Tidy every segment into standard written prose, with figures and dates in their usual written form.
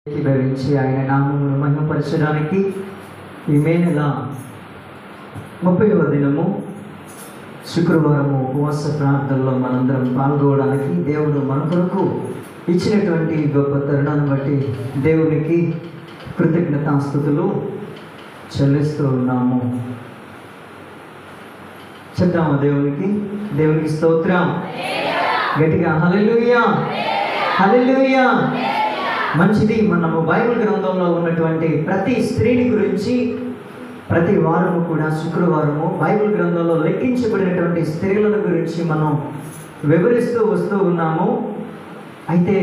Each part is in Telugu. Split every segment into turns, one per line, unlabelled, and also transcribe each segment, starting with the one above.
భరించి ఆయన నామమును మహిమపరచడానికి ఈ మే నెల 30వ దినము శుక్రవారము ఉపవాస ప్రార్థనలో మనందరం పాల్గొనడానికి దేవుడు మన కొరకు ఇచ్చినటువంటి గొప్ప తరుణాన్ని బట్టి దేవునికి కృతజ్ఞతాస్తుతులు చెల్లిస్తూ ఉన్నాము. చెప్తాము దేవునికి స్తోత్రం. గట్టిగా హల్లెలూయా హల్లెలూయా. మంచిది. మనము బైబిల్ గ్రంథంలో ఉన్నటువంటి ప్రతి స్త్రీని గురించి ప్రతి వారము కూడా శుక్రవారము బైబిల్ గ్రంథంలో లెక్కించబడినటువంటి స్త్రీల గురించి మనం వివరిస్తూ వస్తూ ఉన్నాము. అయితే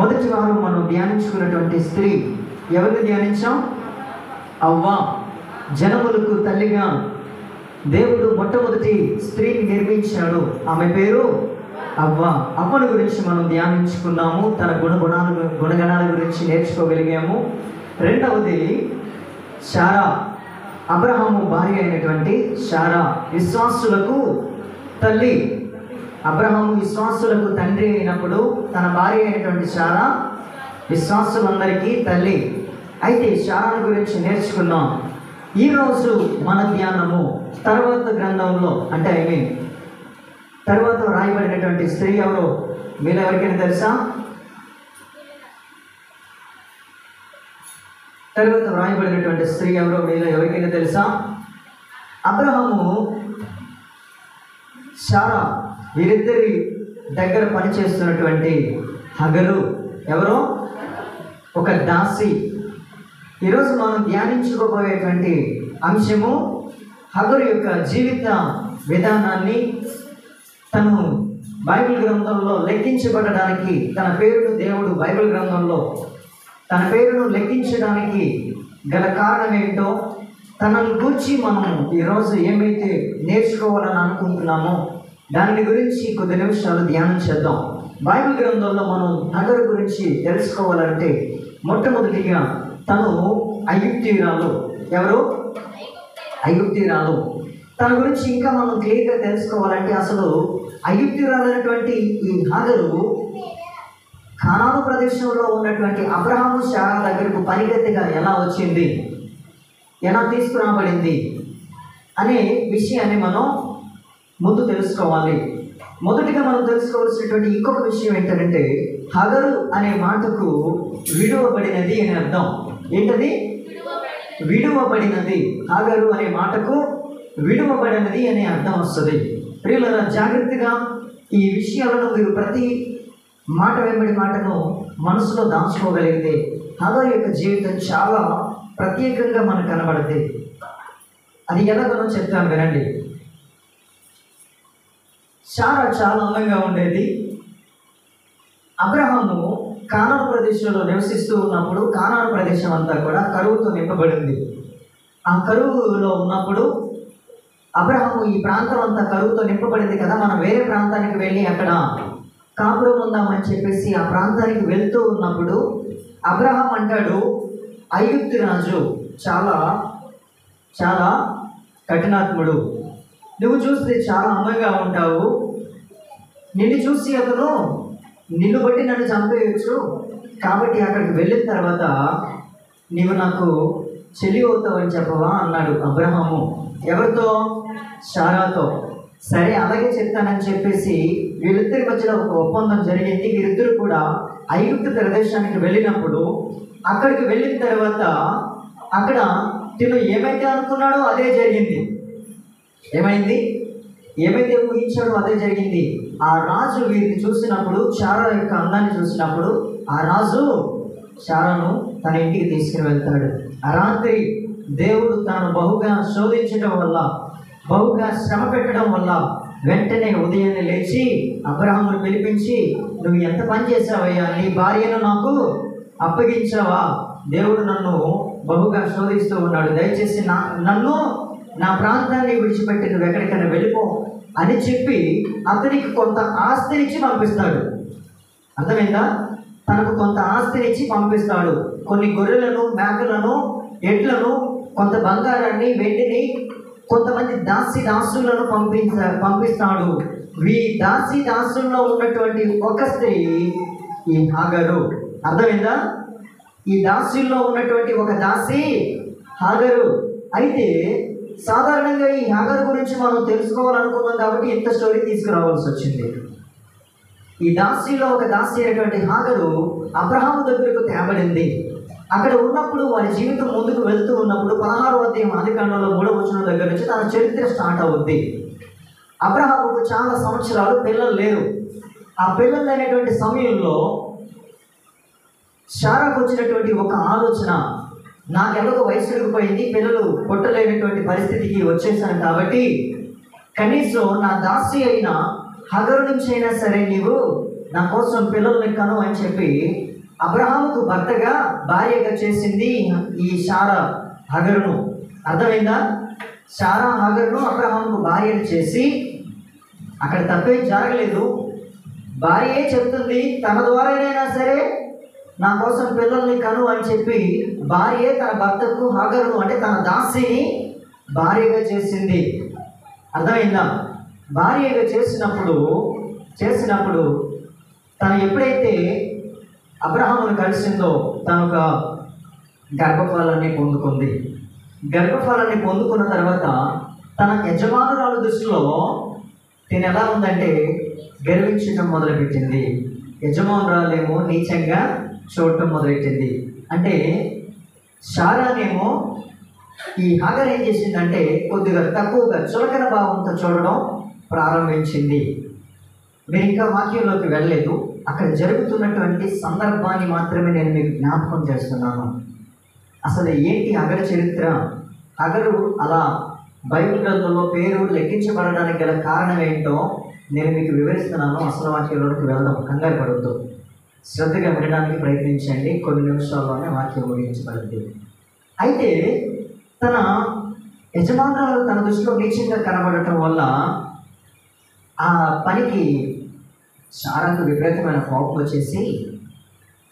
మొదటి వారం మనం ధ్యానించుకున్నటువంటి స్త్రీ ఎవరిని ధ్యానించాం? అవ్వ. జనములకు తల్లిగా దేవుడు మొట్టమొదటి స్త్రీని నిర్మించాడు. ఆమె పేరు అవ్వ. అవ్వను గురించి మనం ధ్యానించుకున్నాము. తన గుణగణాల గురించి నేర్చుకోగలిగాము. రెండవది శారా, అబ్రహాము భార్య అయినటువంటి శారా విశ్వాసులకు తల్లి. అబ్రహాము విశ్వాసులకు తండ్రి అయినప్పుడు తన భార్య అయినటువంటి శారా విశ్వాసులందరికీ తల్లి. అయితే శారాను గురించి నేర్చుకున్నాం. ఈరోజు మన ధ్యానము తర్వాత గ్రంథంలో అంటే తర్వాత రాయబడినటువంటి స్త్రీ ఎవరో మీరు ఎవరికైనా తెలుసా? తర్వాత రాయబడినటువంటి స్త్రీ ఎవరో మీరు ఎవరికైనా తెలుసా? అబ్రహాము శారా వీరిద్దరి దగ్గర పనిచేస్తున్నటువంటి హగరు ఎవరో ఒక దాసి. ఈరోజు మనం ధ్యానించుకోబోయేటువంటి అంశము హగరు యొక్క జీవిత విధానాన్ని. తను బైబిల్ గ్రంథంలో లెక్కించబడడానికి తన పేరును దేవుడు బైబిల్ గ్రంథంలో తన పేరును లెక్కించడానికి గల కారణం ఏంటో, తనను గురించి మనం ఈరోజు ఏమైతే నేర్చుకోవాలని అనుకుంటున్నామో దాని గురించి కొద్ది నిమిషాలు ధ్యానం చేద్దాం. బైబిల్ గ్రంథంలో మనం హగరు గురించి తెలుసుకోవాలంటే మొట్టమొదటిగా తను ఐగుప్తీయురాలు. ఎవరు? ఐగుప్తీయురాలు. తన గురించి ఇంకా మనం క్లియర్గా తెలుసుకోవాలంటే అసలు ఐగుప్తీయురాలైనటువంటి ఈ హగరు కానాను ప్రదేశంలో ఉన్నటువంటి అబ్రహాము శారా దగ్గరకు పనిగతిగా ఎలా వచ్చింది, ఎలా తీసుకురాబడింది అనే విషయాన్ని మనం ముందు తెలుసుకోవాలి. మొదటిగా మనం తెలుసుకోవాల్సినటువంటి ఇంకొక విషయం ఏంటంటే హగరు అనే మాటకు విడువబడినది అని అర్థం. ఏంటది? విడువబడినది. హగరు అనే మాటకు విడువబడినది అనే అర్థం వస్తుంది. ప్రియులారా, జాగ్రత్తగా ఈ విషయాలను మీరు ప్రతి మాట వెంబడి మాటను మనసులో దాచుకోగలిగితే హగరు యొక్క జీవితం చాలా ప్రత్యేకంగా మనకు కనబడుతుంది. అది ఎలాగనో చెప్తాను వినండి. శారా చాలా అందంగా ఉండేది. అబ్రహాము కానాను ప్రదేశంలో నివసిస్తూ ఉన్నప్పుడు కానాను ప్రదేశం అంతా కూడా కరువుతో నింపబడింది. ఆ కరువులో ఉన్నప్పుడు అబ్రహాము ఈ ప్రాంతం అంతా కరువుతో నింపబడింది కదా, మనం వేరే ప్రాంతానికి వెళ్ళి అక్కడ కాపురం ఉందామని చెప్పేసి ఆ ప్రాంతానికి వెళ్తూ ఉన్నప్పుడు అబ్రహాం అంటాడు, ఐగుప్తు రాజు చాలా చాలా కఠినాత్ముడు, నువ్వు చూస్తే చాలా అందంగా ఉంటావు, నిన్ను చూసి అతను నిన్ను బట్టి నన్ను చంపేయచ్చు, కాబట్టి అక్కడికి వెళ్ళిన తర్వాత నీవు నాకు చెల్లి అవుతావని చెప్పవా అన్నాడు అబ్రహాము. ఎవరితో? శారాతో. సరే అలాగే చెప్తానని చెప్పేసి వీళ్ళిద్దరి మధ్యలో ఒక ఒప్పందం జరిగింది. వీరిద్దరు కూడా ఐగుప్తు ప్రదేశానికి వెళ్ళినప్పుడు అక్కడికి వెళ్ళిన తర్వాత అక్కడ తిను ఏమైతే అనుకున్నాడో అదే జరిగింది. ఏమైంది? ఏమైతే ఊహించాడో అదే జరిగింది. ఆ రాజు వీరిని చూసినప్పుడు, శారా యొక్క అందాన్ని చూసినప్పుడు ఆ రాజు శారాను తన ఇంటికి తీసుకుని వెళ్తాడు. ఆ రాత్రి దేవుడు తాను బహుగా శోధించడం వల్ల, బహుగా శ్రమ పెట్టడం వల్ల వెంటనే ఉదయాన్నే లేచి అబ్రహామును పిలిపించి, నువ్వు ఎంత పని చేసావయ్యా, నీ భార్యను నాకు అప్పగించావా? దేవుడు నన్ను బహుగా శోధిస్తూ ఉన్నాడు, దయచేసి నన్ను నా ప్రాంతాన్ని విడిచిపెట్టి నువ్వు ఎక్కడికైనా వెళ్ళిపో అని చెప్పి అతనికి కొంత ఆస్తినిచ్చి పంపిస్తాడు. అర్థమైందా? తనకు కొంత ఆస్తినిచ్చి పంపిస్తాడు. కొన్ని గొర్రెలను, మేకలను, ఎడ్లను, కొంత బంగారాన్ని, వెండిని, కొంతమంది దాసులను పంపిస్తాడు. ఈ దాసుల్లో ఉన్నటువంటి ఒక స్త్రీ ఈ హగరు. అర్థమైందా? ఈ దాసీల్లో ఉన్నటువంటి ఒక దాసి హాగరు. అయితే సాధారణంగా ఈ హాగరు గురించి మనం తెలుసుకోవాలనుకున్నాం కాబట్టి ఇంత స్టోరీ తీసుకురావాల్సి వచ్చింది. ఈ దాసీలో ఒక దాసి అయినటువంటి హాగరు అబ్రహాము దగ్గరకు తేబడింది. అక్కడ ఉన్నప్పుడు వారి జీవితం ముందుకు వెళ్తూ ఉన్నప్పుడు 16వ అధ్యాయం ఆదికాండంలో 3వ వచనం దగ్గర నుంచి తన చరిత్ర స్టార్ట్ అవుద్ది. అబ్రహాముకు చాలా సంవత్సరాలు పిల్లలు లేరు. ఆ పిల్లలు లేనటువంటి సమయంలో శారాకు వచ్చినటువంటి ఒక ఆలోచన, నాకెలాగో వయసు ఎదిగిపోయింది, పిల్లలు పుట్టలేనటువంటి పరిస్థితికి వచ్చేసాను కాబట్టి కనీసం నా దాసి అయిన హగరు నుంచి అయినా సరే నీవు నా కోసం పిల్లల్ని కను అని చెప్పి అబ్రహాముకు భర్తగా భార్యగా చేసింది ఈ శారా హగరును. అర్థమైందా? శారా హగరును అబ్రహాముకు భార్యను చేసి, అక్కడ తప్పేం జరగలేదు. భార్యే చెప్తుంది తన ద్వారానైనా సరే నా కోసం పిల్లల్ని కను అని చెప్పి భార్యే తన భర్తకు హగరును అంటే తన దాసిని భార్యగా చేసింది. అర్థమైందా? భార్యగా చేసినప్పుడు తను ఎప్పుడైతే అబ్రహామును కలిసిందో తను ఒక గర్భఫలాన్ని పొందుకుంది. గర్భఫలాన్ని పొందుకున్న తర్వాత తన యజమానురాలు దృష్టిలో తిను ఎలా ఉందంటే గర్వించడం మొదలుపెట్టింది. యజమానురాలేమో నీచంగా చూడటం మొదలెట్టింది. అంటే శారానేమో ఈ హాగర్ ఏం చేసిందంటే కొద్దిగా తక్కువగా చులకన భావంతో చూడడం ప్రారంభించింది. మీరు ఇంకా వాక్యంలోకి వెళ్ళలేదు. అక్కడ జరుగుతున్నటువంటి సందర్భాన్ని మాత్రమే నేను మీకు జ్ఞాపకం చేస్తున్నాను. అసలు ఏంటి హగరు చరిత్ర? హగరు అలా బైబిల్ గ్రంథంలో పేరు లెక్కించబడడానికి గల కారణం ఏంటో నేను మీకు వివరిస్తున్నాను. అసలు వాక్యంలోకి వెళ్దాం, కంగారు పడవద్దు, శ్రద్ధగా వినడానికి ప్రయత్నించండి. కొన్ని నిమిషాల్లోనే వాక్యం ముగించబడింది. అయితే తన యజమానురాలు తన దృష్టిలో నీచంగా కనబడటం వల్ల ఆ పనికి శారాకు విపరీతమైన కోపం వచ్చేసి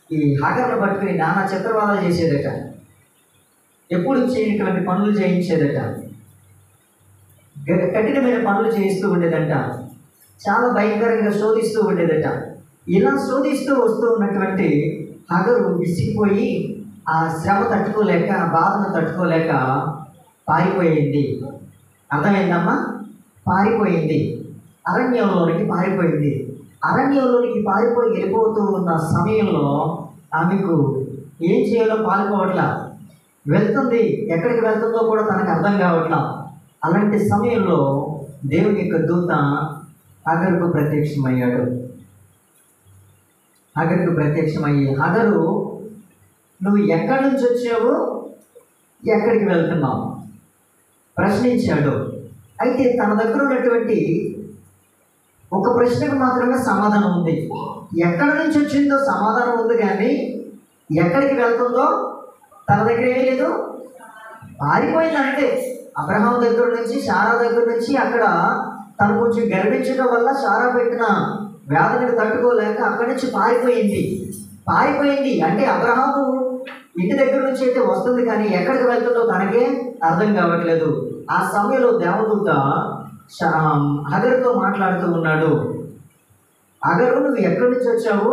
ఈ హాగర్ను పట్టుకుని నానా చిత్రవాదాలు చేసేదట. ఎప్పుడు చేయనటువంటి పనులు చేయించేదట. కఠినమైన పనులు చేయిస్తూ ఉండేదట. చాలా భయంకరంగా శోధిస్తూ ఉండేదట. ఇలా శోధిస్తూ వస్తూ ఉన్నటువంటి హాగరు విసిగిపోయి ఆ శ్రమ తట్టుకోలేక, ఆ బాధను తట్టుకోలేక పారిపోయింది. అర్థమైందమ్మా? పారిపోయింది. అరణ్యంలోనికి పారిపోయింది. అరణ్యంలోనికి పారిపోయి వెళ్ళిపోతూ ఉన్న సమయంలో ఆమెకు ఏం చేయాలో పారిపోవట్లా. వెళ్తుంది, ఎక్కడికి వెళ్తుందో కూడా తనకు అర్థం కావట్లా. అలాంటి సమయంలో దేవుని యొక్క దూత హాగరుకు ప్రత్యక్షమయ్యాడు. హాగరుకు ప్రత్యక్షమయ్యి, హాగరు నువ్వు ఎక్కడి నుంచి వచ్చావు, ఎక్కడికి వెళ్తున్నావు ప్రశ్నించాడు. అయితే తన దగ్గర ఉన్నటువంటి ఒక ప్రశ్నకు మాత్రమే సమాధానం ఉంది. ఎక్కడి నుంచి వచ్చిందో సమాధానం ఉంది, కానీ ఎక్కడికి వెళ్తుందో తన దగ్గర ఏమీ లేదు. పారిపోయింది అంతే. అబ్రహాం దగ్గర నుంచి, శారా దగ్గర నుంచి అక్కడ తను కొంచెం గర్వించడం వల్ల శారా పెట్టిన వ్యాధిని తట్టుకోలేక అక్కడి నుంచి పారిపోయింది. అంటే అబ్రహాము ఇంటి దగ్గర నుంచి అయితే వస్తుంది, కానీ ఎక్కడికి వెళ్తుందో తనకే అర్థం కావట్లేదు. ఆ సమయంలో దేవదూత హగరుతో మాట్లాడుతూ ఉన్నాడు. హగరు, నువ్వు ఎక్కడి నుంచి వచ్చావు,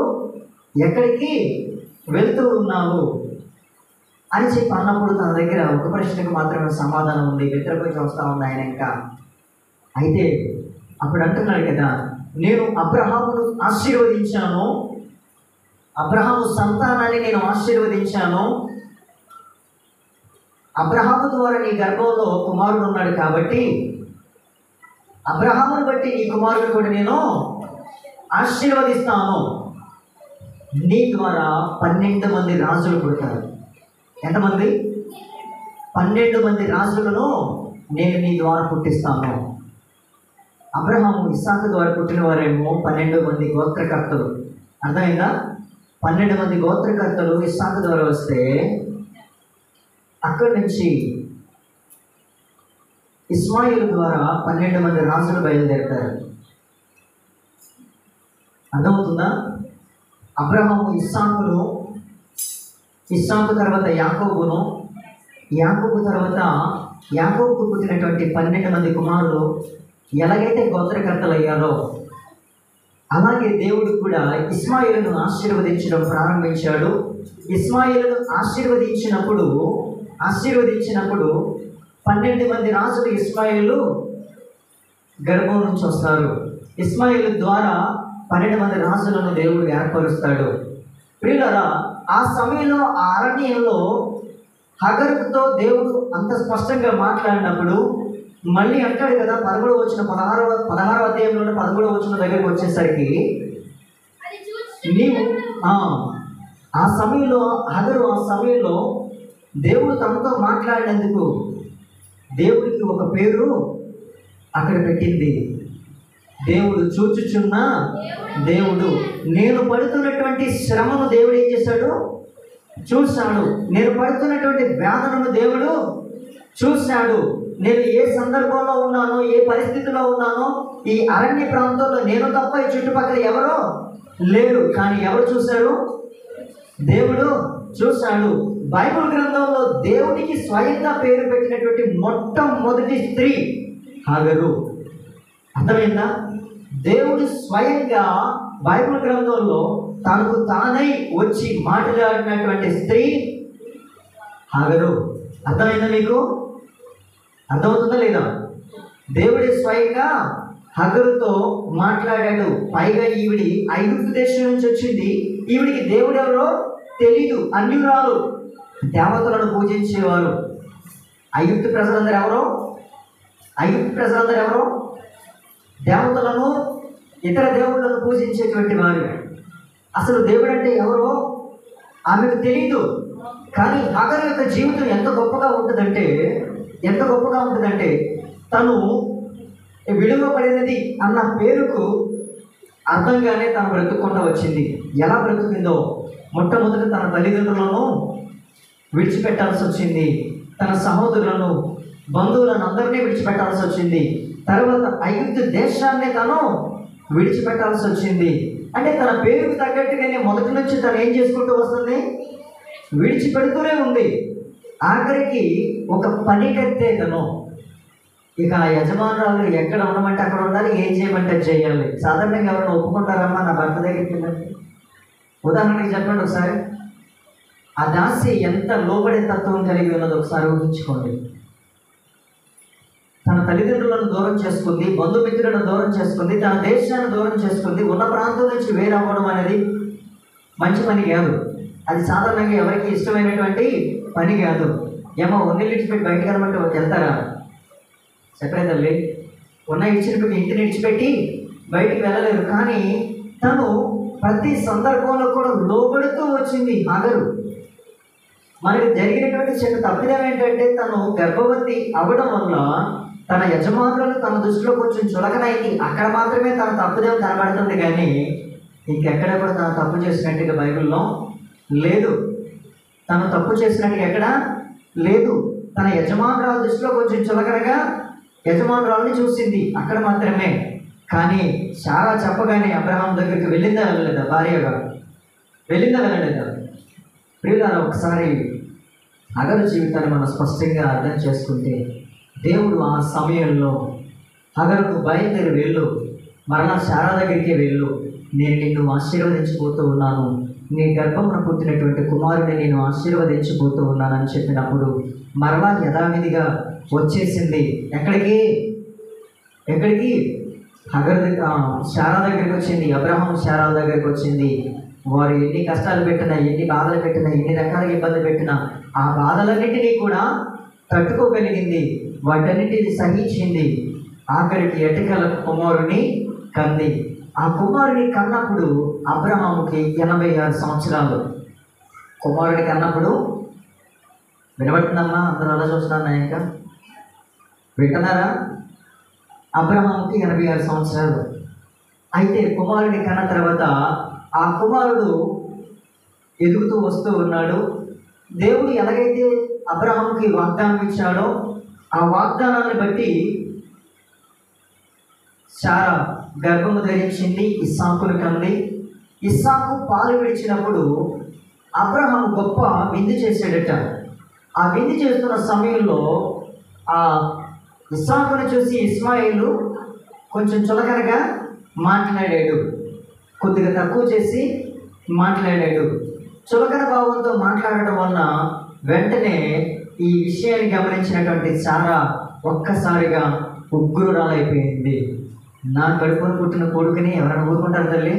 ఎక్కడికి వెళ్తూ ఉన్నావు అని చెప్పి అన్నప్పుడు తన దగ్గర ఒక ప్రశ్నకు మాత్రమే సమాధానం ఉంది. నిద్రపోయి వస్తూ ఉంది ఆయన ఇంకా. అయితే అప్పుడు అంటున్నాడు కదా, నేను అబ్రహామును ఆశీర్వదించాను, అబ్రహాము సంతానాన్ని నేను ఆశీర్వదించాను, అబ్రహాము ద్వారా నీ గర్భంలో కుమారుడు ఉన్నాడు కాబట్టి అబ్రహామును బట్టి నీ కుమారుడు కూడా నేను ఆశీర్వదిస్తాను. నీ ద్వారా 12 మంది రాజులు పుడతారు. ఎంతమంది? 12 మంది రాజులను నేను నీ ద్వారా పుట్టిస్తాను. అబ్రహాము ఇస్సాకు ద్వారా పుట్టిన వారేమో 12 మంది గోత్రకర్తలు. అర్థమైందా? 12 మంది గోత్రకర్తలు ఇస్సాకు ద్వారా వస్తే అక్కడి నుంచి ఇస్మాయిల్ ద్వారా 12 మంది రాజులు బయలుదేరుతారు. అర్థమవుతుందా? అబ్రహాము ఇస్సాకు తర్వాత యాకోబును, యాకోబు తర్వాత యాకోబుకు పుట్టినటువంటి 12 మంది కుమారులు ఎలాగైతే గోత్రకర్తలు అయ్యారో అలాగే దేవుడు కూడా ఇస్మాయిలును ఆశీర్వదించడం ప్రారంభించాడు. ఇస్మాయిలును ఆశీర్వదించినప్పుడు 12 మంది రాజులు ఇస్మాయిలు గర్భం నుంచి వస్తారు. ఇస్మాయిలు ద్వారా 12 మంది రాజులను దేవుడు ఏర్పరుస్తాడు. ప్రియులారా, ఆ సమయంలో ఆ అరణ్యంలో హగరుతో దేవుడు అంత స్పష్టంగా మాట్లాడినప్పుడు మళ్ళీ అంటాడు కదా, 16వ అధ్యాయంలో 13వ వచనం దగ్గరికి వచ్చేసరికి నీవు ఆ సమయంలో దేవుడు తనతో మాట్లాడినందుకు దేవుడికి ఒక పేరు అక్కడ పెట్టింది. దేవుడు చూచుచున్న దేవుడు. నేను పడుతున్నటువంటి శ్రమను దేవుడు ఏం చేశాడు? చూశాడు. నేను పడుతున్నటువంటి వేదనను దేవుడు చూశాడు. నేను ఏ సందర్భంలో ఉన్నానో, ఏ పరిస్థితిలో ఉన్నానో, ఈ అరణ్య ప్రాంతంలో నేను తప్ప ఈ చుట్టుపక్కల ఎవరో లేరు. కానీ ఎవరు చూశాడు? దేవుడు చూశాడు. బైబిల్ గ్రంథంలో దేవుడికి స్వయంగా పేరు పెట్టినటువంటి మొట్టమొదటి స్త్రీ హాగరు. అర్థమైందా? దేవుడు స్వయంగా బైబిల్ గ్రంథంలో తనకు తానై వచ్చి మాట్లాడినటువంటి స్త్రీ హాగరు. అర్థమైందా? మీకు అర్థమవుతుందా లేదా? దేవుడి స్వయంగా హగరుతో మాట్లాడాడు. పైగా ఈవిడి ఐగుప్తు దేశం నుంచి వచ్చింది. ఈవిడికి దేవుడు ఎవరో తెలీదు. అన్యురాలు, దేవతలను పూజించేవారు. ఐగుప్తు ప్రజలందరూ ఎవరో దేవతలను, ఇతర దేవుళ్ళను పూజించేటువంటి వారు. అసలు దేవుడు అంటే ఎవరో ఆమెకు తెలీదు. కానీ హగరు యొక్క జీవితం ఎంత గొప్పగా ఉంటుందంటే తను విడువబడినది అన్న పేరుకు అర్థంగానే తను బ్రతుక్కుంటూ వచ్చింది. ఎలా బ్రతుకుందో, మొట్టమొదట తన తల్లిదండ్రులను విడిచిపెట్టాల్సి వచ్చింది. తన సహోదరులను, బంధువులను అందరినీ విడిచిపెట్టాల్సి వచ్చింది. తర్వాత ఐగుప్తు దేశాన్ని తను విడిచిపెట్టాల్సి వచ్చింది. అంటే తన పేరుకు తగ్గట్టుగానే మొదటి నుంచి తను ఏం చేసుకుంటూ వస్తుంది? విడిచిపెడుతూనే ఉంది. ఆఖరికి ఒక పని కట్టే తను ఇక యజమానురాలు ఎక్కడ ఉండమంటే అక్కడ ఉండాలి, ఏం చేయమంటే చేయాలి. సాధారణంగా ఎవరైనా ఒప్పుకుంటారమ్మా నా భర్త దగ్గరికి వెళ్ళండి? ఉదాహరణకి చెప్పండి ఒకసారి. ఆ దాసి ఎంత లోబడే తత్వం కలిగి ఉన్నది ఒకసారి ఊహించుకోండి. తన తల్లిదండ్రులను దూరం చేసుకుంది, బంధుమిత్రులను దూరం చేసుకుంది, తన దేశాన్ని దూరం చేసుకుంది. ఉన్న ప్రాంతం నుంచి వేరవ్వడం అనేది మంచి పని కాదు. అది సాధారణంగా ఎవరికి ఇష్టమైనటువంటి పని కాదు. ఏమో ఒన్నిళ్ళు ఇచ్చిపెట్టి బయటకు వెళ్ళమంటే వెళ్తారా? చెప్పలే తల్లి, ఉన్న ఇచ్చినప్పుడు ఇంటిని విడిచిపెట్టి బయటికి వెళ్ళలేరు. కానీ తను ప్రతి సందర్భంలో కూడా లోబడుతూ వచ్చింది హాగరు. మనకి జరిగినటువంటి చిన్న తప్పిదం ఏంటంటే తను గర్భవతి అవ్వడం వల్ల తన యజమానులను తన దృష్టిలో కొంచెం చులకనైంది. అక్కడ మాత్రమే తన తప్పిదం కనబడుతుంది, కానీ ఇంకెక్కడ కూడా తను తప్పు చేసినట్టుగా బైబిల్లో లేదు. తను తప్పు చేసినట్టుగా ఎక్కడ లేదు. తన యజమానురాల దృష్టిలో కొంచెం చులకనగా యజమానురాలని చూసింది, అక్కడ మాత్రమే. కానీ శారా చెప్పగానే అబ్రహాం దగ్గరికి వెళ్ళిందా వెళ్ళలేదా? భార్యగా వెళ్ళిందా వెళ్ళలేదా? ప్రియులారా, ఒకసారి హగరు జీవితాన్ని మనం స్పష్టంగా అర్థం చేసుకుంటే, దేవుడు ఆ సమయంలో హగరుకు బయలుదేరి వెళ్ళు, మరలా శారా దగ్గరికి వెళ్ళు, నేను నిన్ను ఆశీర్వదించబోతూ ఉన్నాను, నీ గర్భమున పుట్టినటువంటి కుమారుని నేను ఆశీర్వదించబోతూ ఉన్నానని చెప్పినప్పుడు మరలా యథావిధిగా వచ్చేసింది. ఎక్కడికి హగరు శారా దగ్గరికి వచ్చింది. అబ్రహాం శారాల దగ్గరికి వచ్చింది. వారు ఎన్ని కష్టాలు పెట్టినా, ఎన్ని బాధలు పెట్టినా, ఎన్ని రకాల ఇబ్బంది పెట్టినా ఆ బాధలన్నింటినీ కూడా తట్టుకోగలిగింది. వాటన్నిటిని సహించింది. ఆఖరికి ఎటకల కుమారుని కంది. ఆ కుమారుని కన్నప్పుడు అబ్రహాముకి 86 సంవత్సరాలు. కుమారుని కన్నప్పుడు వినబడుతుందమ్మా? అందరూ అలా చూస్తున్నాను. ఇంకా వింటున్నారా? అబ్రహాముకి 86 సంవత్సరాలు. అయితే కుమారుని కన్న తర్వాత ఆ కుమారుడు ఎదుగుతూ వస్తూ ఉన్నాడు. దేవుడు ఎలాగైతే అబ్రహాముకి వాగ్దానం ఇచ్చాడో ఆ వాగ్దానాన్ని బట్టి శారా గర్భము ధరించింది, ఇస్సాకును కంది. ఇస్సాకు పాలు విడిచినప్పుడు అబ్రహాము గొప్ప విందు చేసాడట. ఆ విందు చేస్తున్న సమయంలో ఆ ఇస్సాకును చూసి ఇస్మాయిలు కొంచెం చులకనగా మాట్లాడాడు. కొద్దిగా తక్కువ చేసి మాట్లాడాడు. చులకన భావంతో మాట్లాడటం వలన వెంటనే ఈ విషయాన్ని గమనించినటువంటి సారా ఒక్కసారిగా ఉగ్రురాలైపోయింది. నా కడుపును పుట్టిన కొడుకుని ఎవరైనా ఊరుకుంటారు తల్లి?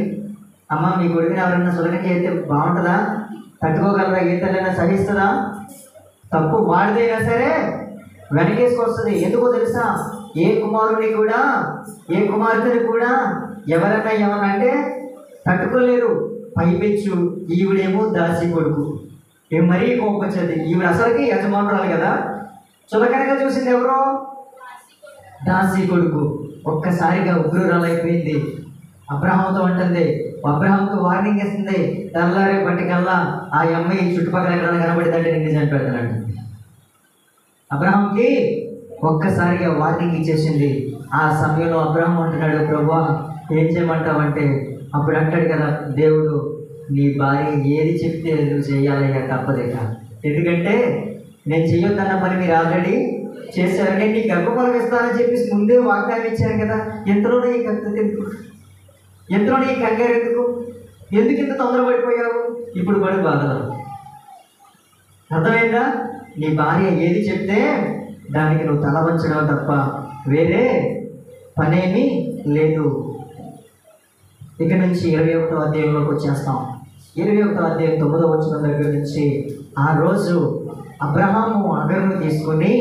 అమ్మ, మీ కొడుకుని ఎవరైనా చులకన చేస్తే బాగుంటుందా? తట్టుకోగలరా? ఏ తల్లైనా సహిస్తుందా? తప్పు వాడిదైనా సరే వెనకేసుకొస్తుంది. ఎందుకో తెలుసా? ఏ కుమారుని కూడా, ఏ కుమార్తెని కూడా ఎవరైనా ఏమన్నా అంటే తట్టుకోలేరు. పైపెచ్చు ఈవిడేమో దాసి కొడుకు, ఏం మరీ కోపొచ్చేది. ఈవిడ అసలుకి యజమానురాలు కదా. చులకనగా చూసింది ఎవరో? దాసి కొడుకు. ఒక్కసారిగా ఉగ్రురాలైపోయింది. అబ్రహాముతో అంటుంది, అబ్రహాంకు వార్నింగ్ ఇస్తుంది, తెల్లారే పట్టికల్లా ఆ అమ్మాయి చుట్టుపక్కల ఎక్కడైనా కనబడిందంటే నేను నిజం పెడతానండి. అబ్రహాంకి ఒక్కసారిగా వార్నింగ్ ఇచ్చేసింది. ఆ సమయంలో అబ్రహాం అంటున్నాడు, ప్రభువా ఏం చేయమంటావంటే, అప్పుడు అంటాడు కదా దేవుడు, నీ భార్య ఏది చెప్తే నువ్వు చేయాలయ్యా, తప్పదేక. ఎందుకంటే నేను చెయ్యొద్దన్న పని మీరు ఆల్రెడీ చేశారు. నేను నీ గర్భఫలం ఇస్తానని చెప్పేసి ముందే వాగ్దానం ఇచ్చాను కదా. ఎంతలోనే ఈ కత్తి ఎందుకు? ఎంతలోనే ఈ కంగారు ఎందుకు? ఎందుకు ఇంత తొందరపడిపోయావు? ఇప్పుడు పడి బాధలు. అర్థమైందా? నీ భార్య ఏది చెప్తే దానికి నువ్వు తల వంచడం తప్ప వేరే పనేమీ లేదు. ఇక నుంచి 21వ అధ్యాయంలోకి వచ్చేస్తాం. 21వ అధ్యాయం 9వ వచనం దగ్గర నుంచి, ఆ రోజు అబ్రహాము అగరును తీసుకొని,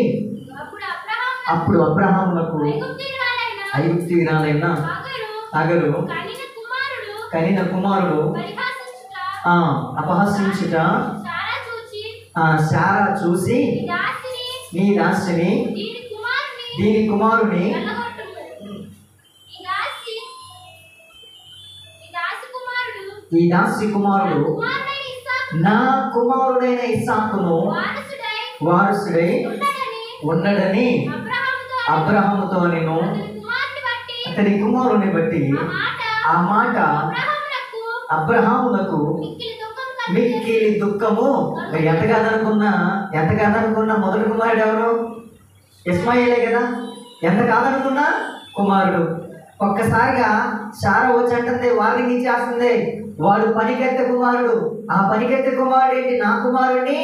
అప్పుడు అబ్రహామునకు ఐగుప్తీయురాలైన అగరు కనిన కుమారుడు అపహసించుట శారా చూసి, నీ దాసిని దీని కుమారుని ఈ దాసి కుమారుడు నా కుమారుడైన ఇస్సాకును వారసుడై ఉండడని అబ్రహాముతో నేను అతని కుమారుని బట్టి ఆ మాట అబ్రహామునకు మిక్కిలి దుఃఖము. ఎంత కాదనుకున్నా మొదటి కుమారుడు ఎవరు? ఇస్మాయిలే కదా. ఎంత కాదనుకున్నా కుమారుడు. ఒక్కసారిగా శారా వచ్చి అంటుంది, వార్నింగ్ ఇచ్చేస్తుంది, వాడు పనికెత్తే కుమారుడు. ఆ పనికెత్తే కుమారుడు ఏంటి? నా కుమారుడిని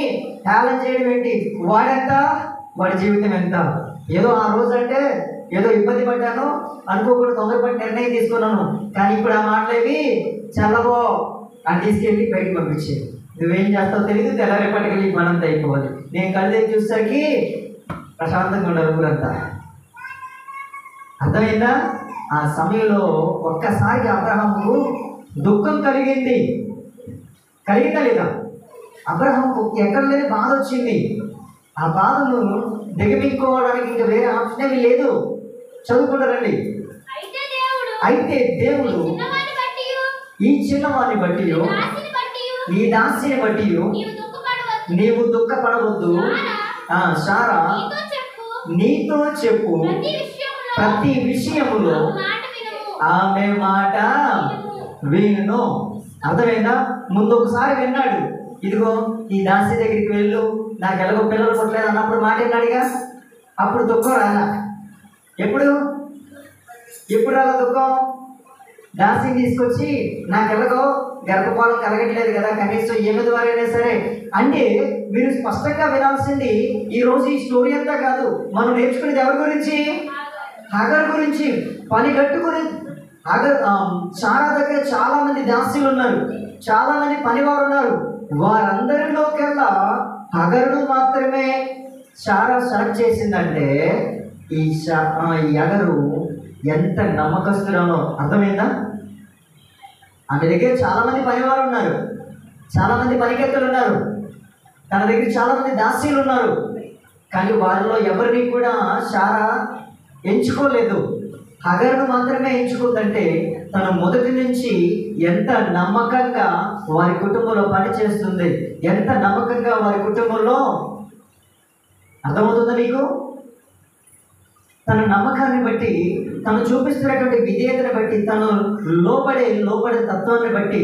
హేళన చేయడం ఏంటి? వాడెంత, వాడి జీవితం ఎంత? ఏదో ఆ రోజు అంటే ఏదో ఇబ్బంది పడ్డాను, అనుకోకుండా తొందరపడి నిర్ణయం తీసుకున్నాను, కానీ ఇప్పుడు ఆ మాటలేవి చల్లవో అని తీసుకెళ్ళి బయటకు పంపించేది. నువ్వేం చేస్తావో తెలియదు, తెల్లరేపటికెళ్ళి మనంతా అయిపోవాలి. నేను కళ్ళు చూసేసరికి ప్రశాంతంగా ఉండాలి ఊరంతా. అర్థమైందా? ఆ సమయంలో ఒక్కసారి అబ్రహాముకు దుఃఖం కలిగిందా లేదా? అబ్రహాముకు ఎక్కడ లేని బాధ వచ్చింది. ఆ బాధను దిగమించుకోవడానికి ఇంకా వేరే ఆప్షన్ లేదు. చదువుకుంటారండి. అయితే దేవుడు ఈ చిన్నవాడిని బట్టి, నీ దాసిని బట్టి నీవు దుఃఖపడవద్దు. శారా నీతో చెప్పు, ప్రతి విషయములో ఆమె మాట విను. అర్థమైందా? ముందు ఒకసారి విన్నాడు, ఇదిగో ఈ దాసి దగ్గరికి వెళ్ళు, నాకు ఎలాగో పిల్లలు పుట్టలేదు అన్నప్పుడు మాట విన్నాడుగా. అప్పుడు దుఃఖం రాలా. ఎప్పుడు రాలా దుఃఖం? దాసిని తీసుకొచ్చి నాకు ఎలాగో గర్భపాలం కలగట్లేదు కదా, కనీసం ఏమి ద్వారైనా సరే అంటే మీరు స్పష్టంగా వినాల్సింది ఈరోజు ఈ స్టోరీ అంతా కాదు. మనం నేర్చుకునేది ఎవరి గురించి? హగర్ గురించి. పని కట్టుకుని శారా దగ్గర చాలా మంది దాసీలు ఉన్నారు, చాలా మంది పనివారు ఉన్నారు. వారందరిలోకెల్లా హగరును మాత్రమే శారా సెలెక్ట్ చేసిందంటే ఈ హగరు ఎంత నమ్మకస్తురానో అర్థమైందా? ఆమె దగ్గర చాలా మంది పనివారు ఉన్నారు, చాలా మంది పనికెత్తులు ఉన్నారు, తన దగ్గర చాలా మంది దాసీలు ఉన్నారు. కానీ వారిలో ఎవరిని కూడా శారా ఎంచుకోలేదు. హగరును మాత్రమే ఎంచుకుందంటే తను మొదటి నుంచి ఎంత నమ్మకంగా వారి కుటుంబంలో పనిచేస్తుంది, ఎంత నమ్మకంగా వారి కుటుంబంలో. అర్థమవుతుందా మీకు? తన నమ్మకాన్ని బట్టి, తను చూపిస్తున్నటువంటి విధేయతను బట్టి, తను లోపడే తత్వాన్ని బట్టి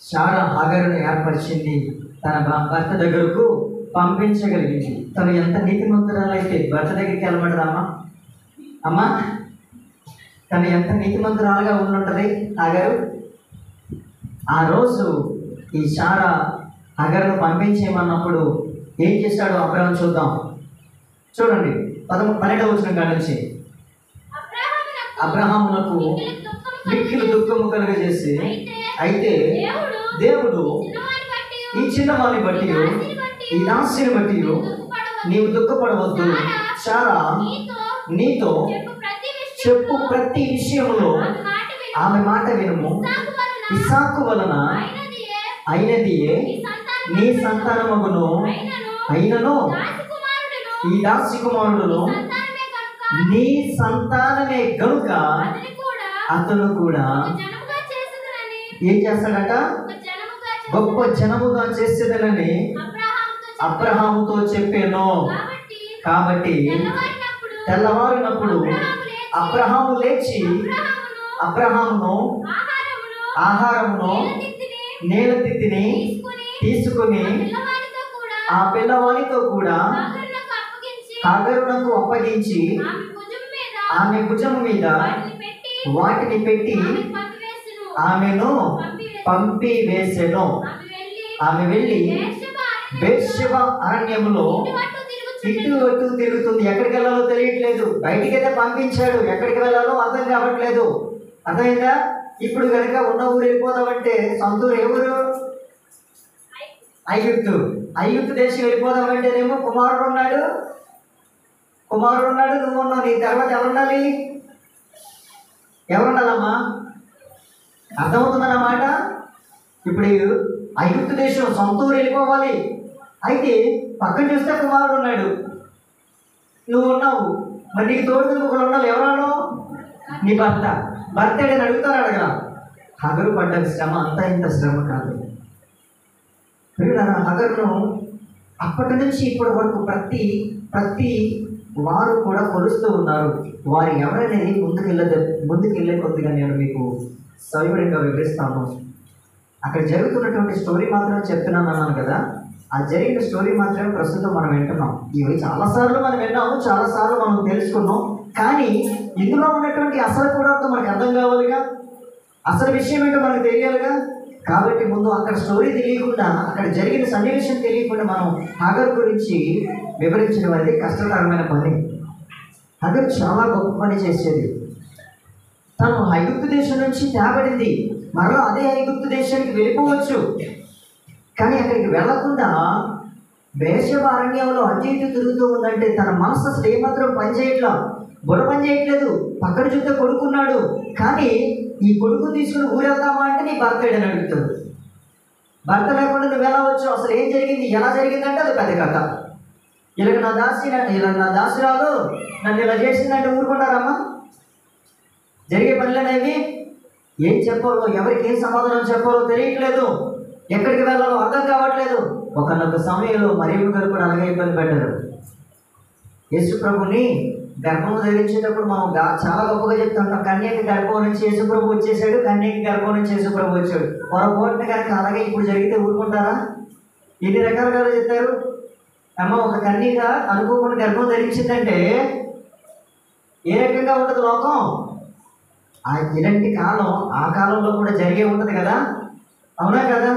శారా హగరును ఏర్పరిచింది, తన భర్త దగ్గరకు పంపించగలిగింది. తను ఎంత నీతిమంతురాలైతే భర్త దగ్గరికి వెళ్ళమంటారమ్మా, అమ్మా తను ఎంత నీతిమంతురాలుగా ఉండుంటది హాగరు. ఆ రోజు ఈ శారా హాగరును పంపించేయమన్నప్పుడు ఏం చేశాడో అబ్రహాం చూద్దాం. చూడండి 12వ వచనం కాడ నుంచి. అబ్రహామునకు మిక్కిలి దుఃఖము కలుగజేసి, అయితే దేవుడు ఈ చిన్నవాని బట్టి ఈ దాసిని బట్టి నీవు దుఃఖపడవద్దు, శారా నీతో చెప్పు ప్రతి విషయంలో ఆమె మాట వినుము, ఇస్సాకు వలన అయినదియే నీ సంతానమగును, అయినను ఈ దాసి కుమారుడును నీ సంతానమే గనుక అతను కూడా ఏం చేస్తాడట, గొప్ప జనముగా చేసేదనని అబ్రహాముతో చెప్పాను. కాబట్టి తెల్లవారినప్పుడు అబ్రహాము లేచి అబ్రహామును ఆహారమును నేల తిత్తిని తీసుకుని ఆ పిల్లవానితో కూడా హాగరునకు అప్పగించి ఆమె భుజం మీద వాటిని పెట్టి ఆమెను పంపివేసెను. ఆమె వెళ్ళి బేర్షెబ అరణ్యములో ఇటు అటు తిరుగుతుంది. ఎక్కడికి వెళ్ళాలో తెలియట్లేదు. బయటికైతే పంపించాడు, ఎక్కడికి వెళ్ళాలో అర్థం కావట్లేదు. అర్థమైందా? ఇప్పుడు కనుక ఉన్న ఊరు వెళ్ళిపోదామంటే సొంత ఊరు ఏ ఊరు? ఐగుప్తు దేశం వెళ్ళిపోదామంటేనేమో కుమారుడు ఉన్నాడు, నువ్వు ఉన్నావు. నీ తర్వాత ఎవరుండాలి? ఎవరుండాలమ్మా? అర్థమవుతుందన్నమాట. ఇప్పుడు ఐగుప్తు దేశం సొంత ఊరు వెళ్ళిపోవాలి. అయితే పక్కన చూస్తే కుమారుడు ఉన్నాడు, నువ్వు ఉన్నావు. మరి నీకు తోడు ఇంకొకరు ఉండాలి. ఎవరన్నా? నీ భర్త ఏడని అడుగుతారు, అడగరా? హగరు పడ్డ శ్రమ అంతా ఇంత శ్రమ కాదు. హగరును అప్పటి నుంచి ఇప్పటి వరకు ప్రతి వారు కూడా కొలుస్తూ ఉన్నారు. వారు ఎవరనేది ముందుకెళ్ళే కొద్దిగా నేను మీకు సవివరంగా వివరిస్తాను. అక్కడ జరుగుతున్నటువంటి స్టోరీ మాత్రం చెప్తున్నాను అన్నాను కదా. ఆ జరిగిన స్టోరీ మాత్రమే ప్రస్తుతం మనం వింటున్నాం. ఇవి చాలాసార్లు మనం విన్నాము, చాలాసార్లు మనం తెలుసుకున్నాం. కానీ ఇందులో ఉన్నటువంటి అసలు కూడా మనకు అర్థం కావాలిగా, అసలు విషయం ఏంటో మనకు తెలియాలిగా. కాబట్టి ముందు అక్కడ స్టోరీ తెలియకుండా, అక్కడ జరిగిన సన్నివేశం తెలియకుండా మనం హగరు గురించి వివరించడం అనేది కష్టతరమైన పని. హగరు చాలా గొప్ప పని చేసేది. తను ఐగుప్తు దేశం నుంచి తేబడింది, మరలా అదే ఐగుప్తు దేశానికి వెళ్ళిపోవచ్చు. కానీ అక్కడికి వెళ్లకుండా బేర్షెబ అరణ్యంలో అటు ఇటు తిరుగుతూ ఉందంటే తన మనసు అసలు ఏమాత్రం పనిచేయట్లా, బుర్ర పని చేయట్లేదు. పక్కన చూస్తే కొడుకున్నాడు, కానీ ఈ కొడుకు తీసుకుని ఊరెళ్తామా అంటే నీ భర్త ఏడని అడుగుతాడు. భర్త లేకుండా నువ్వు వెళ్ళవచ్చు. అసలు ఏం జరిగింది, ఎలా జరిగిందంటే అది పెద్ద కథ. ఇలా నా దాసురాలు నన్ను ఇలా చేసిందంటే ఊరుకుంటారమ్మా? జరిగే పనులనేవి ఏం చెప్పాలో, ఎవరికి ఏం సమాధానం చెప్పాలో తెలియట్లేదు, ఎక్కడికి వెళ్ళాలో అర్థం కావట్లేదు. ఒకనొక సమయంలో మరియమ్మ గారు కూడా అలాగే ఇబ్బంది పెట్టారు. యేసు ప్రభుని గర్భము ధరించేటప్పుడు మనం చాలా గొప్పగా చెప్తుంటాం, కన్యకి గర్భం నుంచి యేసు ప్రభు వచ్చేసాడు, కన్యకి గర్భం నుంచి యేసు ప్రభు వచ్చాడు. పొరపాటున కనుక అలాగే ఇప్పుడు జరిగితే ఊరుకుంటారా? ఎన్ని రకాలుగా చెప్తారు. అమ్మ ఒక కన్యక అనుకోకుండా గర్భం ధరించిందంటే ఏ రకంగా ఉంటుంది లోకం? ఇలాంటి కాలం ఆ కాలంలో కూడా జరిగే ఉంటుంది కదా, అవునా కదా?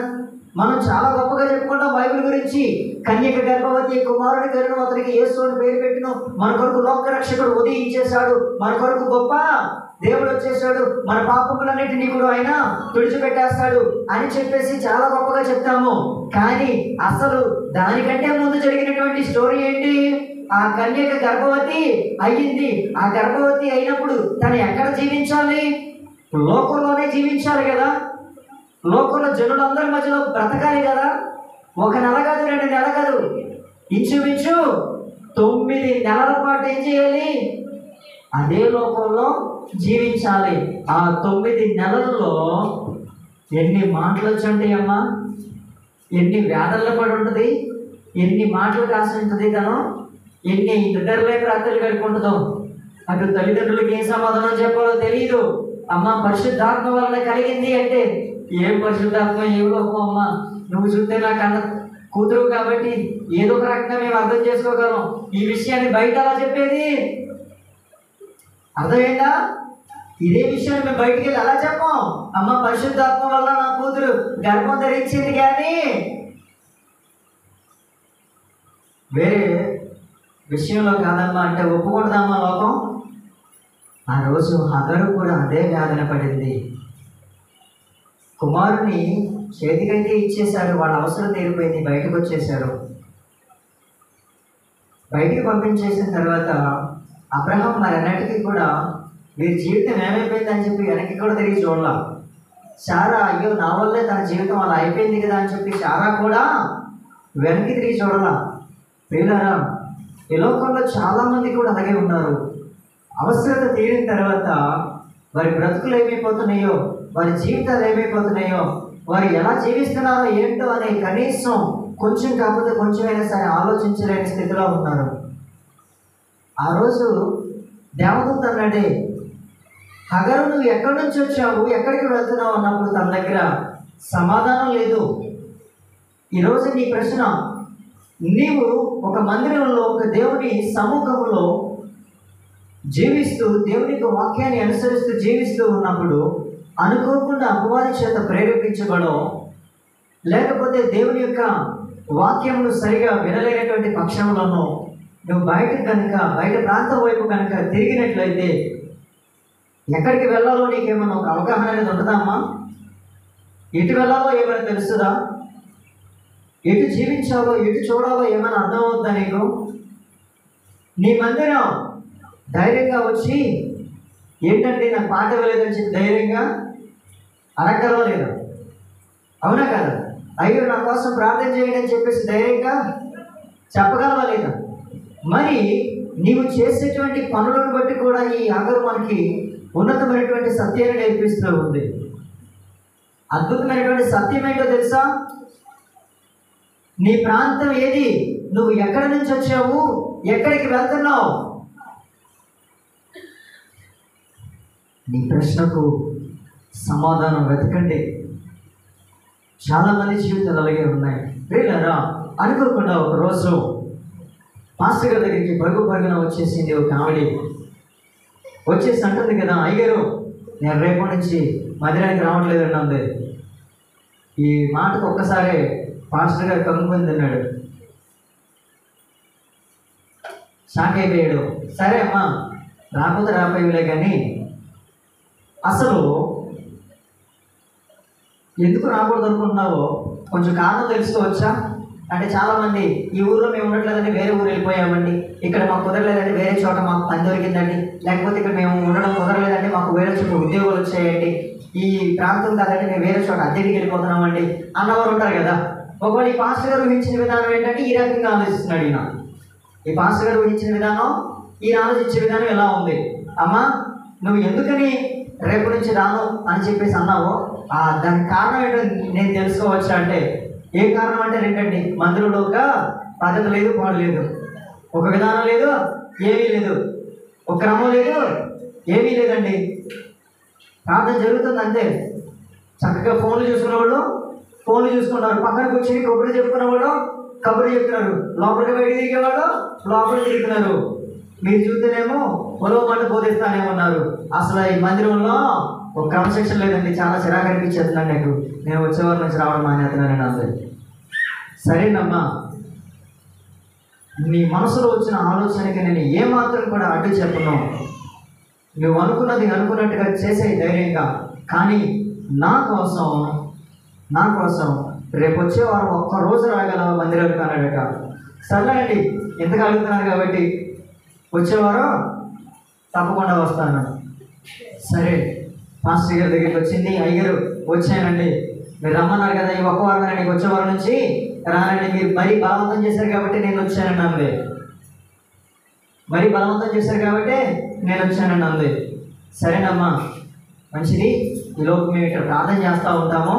మనం చాలా గొప్పగా చెప్పుకుంటాం బైబిల్ గురించి. కన్యక గర్భవతి, కుమారుడి కరుణ అతనికి యేసు అని పేరు పెట్టిన, మన కొరకు లోక రక్షకుడు ఉదయించేశాడు, మన కొరకు గొప్ప దేవుడు వచ్చేసాడు, మన పాపములన్నిటినీ కూడా ఆయన తుడిచిపెట్టేస్తాడు అని చెప్పేసి చాలా గొప్పగా చెప్తాము. కానీ అసలు దానికంటే ముందు జరిగినటువంటి స్టోరీ ఏంటి? ఆ కన్యక గర్భవతి అయ్యింది. ఆ గర్భవతి అయినప్పుడు తను ఎక్కడ జీవించాలి? లోకంలోనే జీవించాలి కదా. లోకంలో జనులందరి మధ్యలో బ్రతకాలి కదా. ఒక నెల కాదు, 2 నెలలు కాదు, ఇంచుమించు 9 నెలల పాటు ఏం చేయాలి? అదే లోకంలో జీవించాలి. ఆ 9 నెలల్లో ఎన్ని మాటలు వచ్చి అమ్మా, ఎన్ని వ్యాధుల్లో పడి ఉంటుంది, ఎన్ని మాటలు కాసి ఉంటుంది తను, ఎన్ని నిద్రలేక రాత్రులు గడుపుకుంటుందో. అటు తల్లిదండ్రులకి ఏం సమాధానం చెప్పాలో తెలియదు. అమ్మ పరిశుద్ధాత్మ వలన కలిగింది అంటే ఏం పరిశుద్ధాత్మ, ఏం లోకం అమ్మ, నువ్వు చూస్తే నాకు అన్న కూతురు కాబట్టి ఏదో ఒక రకంగా మేము అర్థం చేసుకోగలం. ఈ విషయాన్ని బయట అలా చెప్పేది అర్థమైందా? ఇదే విషయాన్ని మేము బయటికి వెళ్ళి అలా చెప్పాం, అమ్మ పరిశుద్ధాత్మ వల్ల నా కూతురు గర్భం ధరించింది, కానీ వేరే విషయంలో కాదమ్మా అంటే ఒప్పుకుంటుందమ్మా లోకం. ఆ రోజు హగరు కూడా అదే వేదన పడింది. కుమారుని చేతికైతే ఇచ్చేశారు, వాళ్ళ అవసరం తీరిపోయింది, బయటకు వచ్చేశారు. బయటికి పంపించేసిన తర్వాత అబ్రహాం మరి అన్నిటికీ కూడా వీరి జీవితం ఏమైపోయిందని చెప్పి వెనక్కి కూడా తిరిగి చూడాల. శారా అయ్యో నా వల్లే తన జీవితం అలా అయిపోయింది కదా అని చెప్పి శారా కూడా వెనక్కి తిరిగి చూడాల. ప్రియులారా, ఈ లోకంలో చాలామంది కూడా అలాగే ఉన్నారు. అవసరత తీరిన తర్వాత వారి బ్రతుకులు ఏమైపోతున్నాయో, వారి జీవితాలు ఏమైపోతున్నాయో, వారు ఎలా జీవిస్తున్నారో ఏంటో అనే కనీసం కొంచెం కాకపోతే కొంచెమైనా సరే ఆలోచించలేని స్థితిలో ఉన్నారు. ఆ రోజు దేవదూత అన్నాడే, హగరు నువ్వు ఎక్కడి నుంచి వచ్చావు, ఎక్కడికి వెళ్తున్నావు అన్నప్పుడు తన దగ్గర సమాధానం లేదు. ఈరోజు నీ ప్రశ్న, నీవు ఒక మందిరంలో ఒక దేవుని సముఖంలో జీవిస్తూ దేవునికి వాక్యాన్ని అనుసరిస్తూ జీవిస్తూ ఉన్నప్పుడు అనుకోకుండా అపవాది చేత ప్రేరేపించబడో, లేకపోతే దేవుని యొక్క వాక్యమును సరిగా వినలేనటువంటి పక్షంలోనూ నువ్వు బయట ప్రాంతం వైపు కనుక తిరిగినట్లయితే ఎక్కడికి వెళ్ళాలో నీకేమన్నా ఒక అవగాహన అనేది ఉంటుందమ్మా? ఎటు వెళ్ళాలో ఏమైనా తెలుస్తుందా? ఎటు జీవించాలో, ఎటు చూడాలో ఏమైనా అర్థమవుతుందా నీకు? నీ మందిరం ధైర్యంగా వచ్చి ఏంటంటే నాకు పాట ఇవ్వలేదని చెప్పి ధైర్యంగా అడగలవా లేదా? అవునా కదా? అయ్యో నా కోసం ప్రార్థన చేయండి అని చెప్పేసి ధైర్యంగా చెప్పగలవా లేదా? మరి నీవు చేసేటువంటి పనులను బట్టి కూడా ఈ హగరు మనకి ఉన్నతమైనటువంటి సత్యాన్ని నేర్పిస్తూ ఉంది. అద్భుతమైనటువంటి సత్యం ఏంటో తెలుసా? నీ ప్రాంతం ఏది, నువ్వు ఎక్కడి నుంచి వచ్చావు, ఎక్కడికి వెళ్తున్నావు? నీ ప్రశ్నకు సమాధానం వెతకండి. చాలామంది జీవితాలు అలాగే ఉన్నాయి. వీళ్ళరా అనుకోకుండా ఒకరోజు మాస్టర్ గారి దగ్గరికి పరుగున వచ్చేసింది ఒక ఆవిడ. వచ్చేసి అంటుంది కదా, అయ్యారు నేను రేపటి నుంచి మదిరానికి రావట్లేదండి అంది. ఈ మాటకు ఒక్కసారి పాస్టర్ గారు కనుక్కొని తిన్నాడు, షాక్ అయిపోయాడు. సరే అమ్మా రాకపోతే రాపోయేలే, కానీ అసలు ఎందుకు రాకూడదు అనుకుంటున్నావో కొంచెం కారణం తెలుసుకోవచ్చా? అంటే చాలామంది ఈ ఊళ్ళో మేము ఉండట్లేదండి, వేరే ఊరు వెళ్ళిపోయామండి, ఇక్కడ మాకు కుదరలేదండి, వేరే చోట మాకు పని దొరికిందండి, లేకపోతే ఇక్కడ మేము ఉండడం కుదరలేదండి, మాకు వేరే చోట ఉద్యోగాలు వచ్చాయండి, ఈ ప్రాంతం కాదండి మేము వేరే చోట అద్దెకి వెళ్ళిపోతున్నామండి అన్నవారు ఉంటారు కదా. ఒకవేళ ఈ పాస్టర్ గారు ఊహించిన విధానం ఏంటంటే ఈ రకంగా ఆలోచిస్తున్నాడు ఈయన. ఈ పాస్టర్ గారు ఊహించిన విధానం, ఈయన ఆలోచించే విధానం ఎలా ఉంది? అమ్మా నువ్వు ఎందుకని రేపు నుంచి రాను అని చెప్పేసి అన్నావో దానికి కారణం ఏంటో నేను తెలుసుకోవచ్చా అంటే, ఏ కారణం అంటే రెండండి, మందిరంలో ఒక పద్ధతి లేదు, పాడు లేదు, ఒక విధానం లేదు, ఏమీ లేదు, ఒక క్రమం లేదు, ఏమీ లేదండి. ప్రార్థన జరుగుతుంది అంతే. చక్కగా ఫోన్లు చూసుకునేవాళ్ళు ఫోన్లు చూసుకుంటారు, పక్కన కూర్చొని కబుర్లు చెప్పుకునేవాళ్ళు కబుర్లు చెప్తున్నారు, లోపలికి బయట తిరిగేవాళ్ళు లోపలికి తిరుగుతున్నారు. మీరు చూస్తేనేమో పొలం మాట బోధిస్తానేమన్నారు. అసలు ఈ మందిరంలో ఒక క్రమశిక్షణ లేదండి, చాలా చిరాకు అనిపించేస్తున్నాను నాకు, నేను వచ్చేవారి నుంచి రావడం మానేస్తున్నానని అందరు. సరేనమ్మా, నీ మనసులో వచ్చిన ఆలోచనకి నేను ఏమాత్రం కూడా అడ్డు చెప్పను, నువ్వు అనుకున్నది అనుకున్నట్టుగా చేసే ధైర్యంగా, కానీ నా కోసం రేపు వచ్చేవారం ఒక్కరోజు రాగలవా మందిరానికి అన్నాడట. సరే అండి ఎంతగా అడుగుతున్నారు కాబట్టి వచ్చేవారం తప్పకుండా వస్తాను. సరే పాస్టర్ గారి దగ్గరికి వచ్చింది, అయ్యారు వచ్చానండి, మీరు రమ్మన్నారు కదా ఈ ఒక్క వారం, నీకు వచ్చే వారం నుంచి రానండి, మీరు మరీ బలవంతం చేశారు కాబట్టి నేను వచ్చానండి అంది. మరీ బలవంతం చేశారు కాబట్టి నేను వచ్చానండి అంది. సరేనమ్మా మంచిది, ఈలోపు మేము ఇక్కడ ప్రార్థన చేస్తూ ఉంటాము,